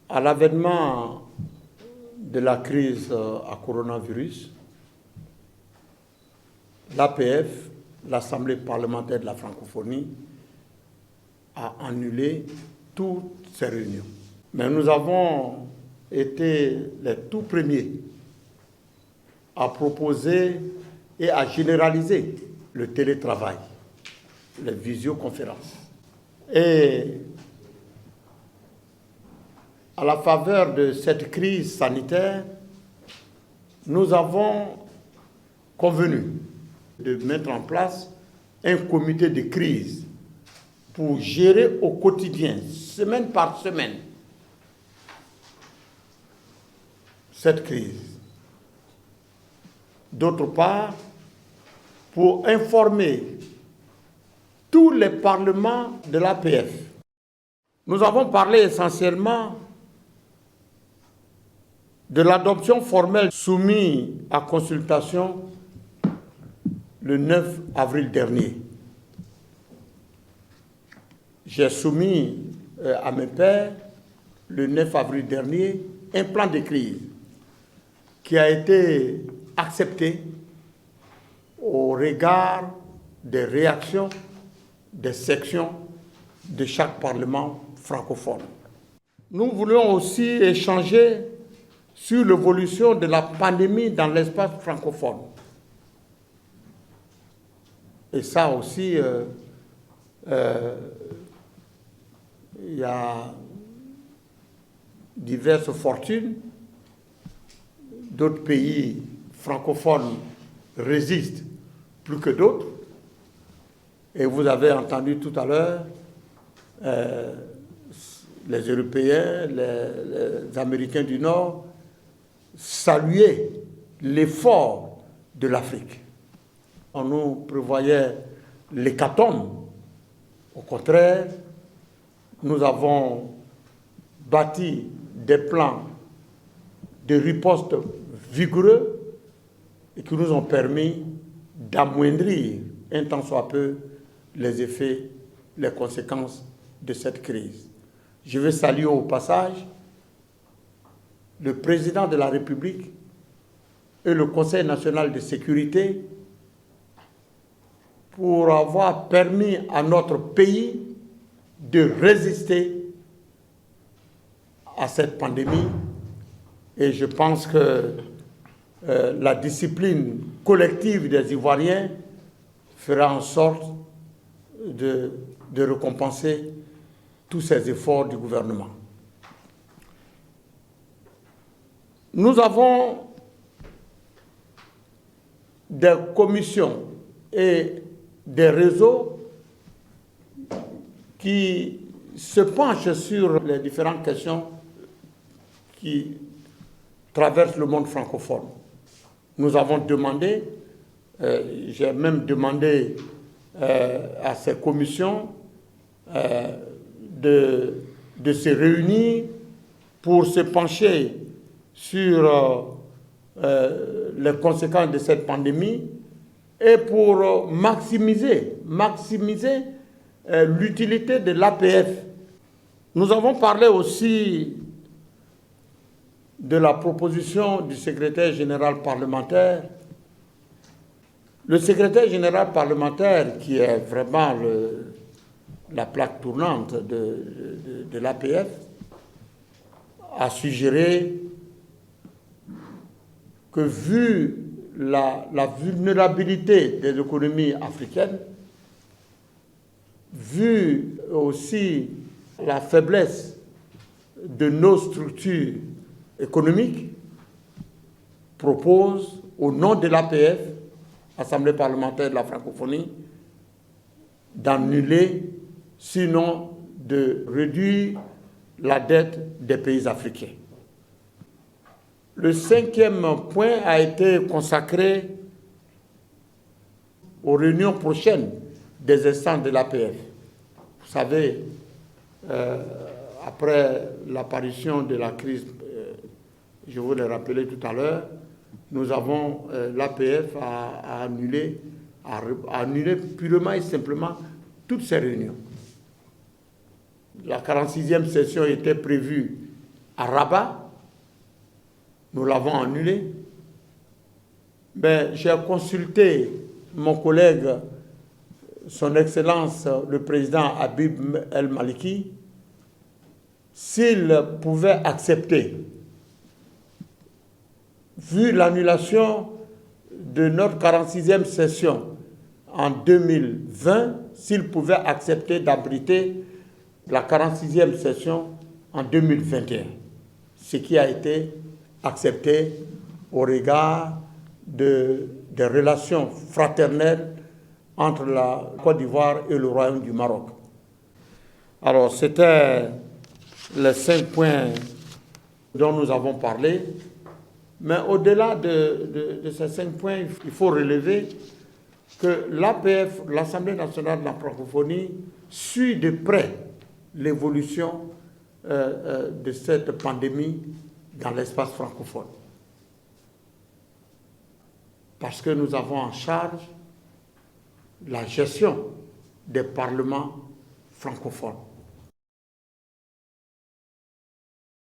À l'avènement de la crise à coronavirus, l'APF, l'Assemblée parlementaire de la francophonie, a annulé toutes ces réunions. Mais nous avons été les tout premiers à proposer et à généraliser le télétravail, les visioconférences. Et à la faveur de cette crise sanitaire, nous avons convenu de mettre en place un comité de crise pour gérer au quotidien, semaine par semaine, cette crise. D'autre part, pour informer tous les parlements de l'APF. Nous avons parlé essentiellement de l'adoption formelle soumise à consultation le 9 avril dernier. J'ai soumis à mes pairs, le 9 avril dernier, un plan de crise qui a été accepté au regard des réactions des sections de chaque parlement francophone. Nous voulons aussi échanger sur l'évolution de la pandémie dans l'espace francophone. Et ça aussi, il y a diverses fortunes. D'autres pays francophones résistent plus que d'autres. Et vous avez entendu tout à l'heure les Européens, les Américains du Nord saluer l'effort de l'Afrique. On nous prévoyait l'hécatombe. Au contraire, nous avons bâti des plans de riposte vigoureux et qui nous ont permis d'amoindrir un tant soit peu les effets, les conséquences de cette crise. Je veux saluer au passage le président de la République et le Conseil national de sécurité pour avoir permis à notre pays de résister à cette pandémie. Et je pense que la discipline collective des Ivoiriens fera en sorte de récompenser tous ces efforts du gouvernement. Nous avons des commissions et des réseaux qui se penchent sur les différentes questions qui traversent le monde francophone. Nous avons demandé, j'ai même demandé à ces commissions de se réunir pour se pencher sur les conséquences de cette pandémie et pour maximiser l'utilité de l'APF. Nous avons parlé aussi de la proposition du secrétaire général parlementaire. Le secrétaire général parlementaire, qui est vraiment la plaque tournante de l'APF, a suggéré que vu la vulnérabilité des économies africaines, vu aussi la faiblesse de nos structures économiques, propose au nom de l'APF, Assemblée parlementaire de la francophonie, d'annuler, sinon de réduire la dette des pays africains. Le 5e point a été consacré aux réunions prochaines des instances de l'APF. Vous savez, après l'apparition de la crise, je vous l'ai rappelé tout à l'heure, nous avons, l'APF a annulé purement et simplement toutes ces réunions. La 46e session était prévue à Rabat, nous l'avons annulé. Mais j'ai consulté mon collègue, son Excellence le président Habib El Maliki, s'il pouvait accepter, vu l'annulation de notre 46e session en 2020, s'il pouvait accepter d'abriter la 46e session en 2021, ce qui a été accepté au regard des relations fraternelles entre la Côte d'Ivoire et le Royaume du Maroc. Alors, c'était les 5 points dont nous avons parlé. Mais au-delà de ces 5 points, il faut relever que l'APF, l'Assemblée nationale de la francophonie, suit de près l'évolution de cette pandémie dans l'espace francophone. Parce que nous avons en charge la gestion des parlements francophones.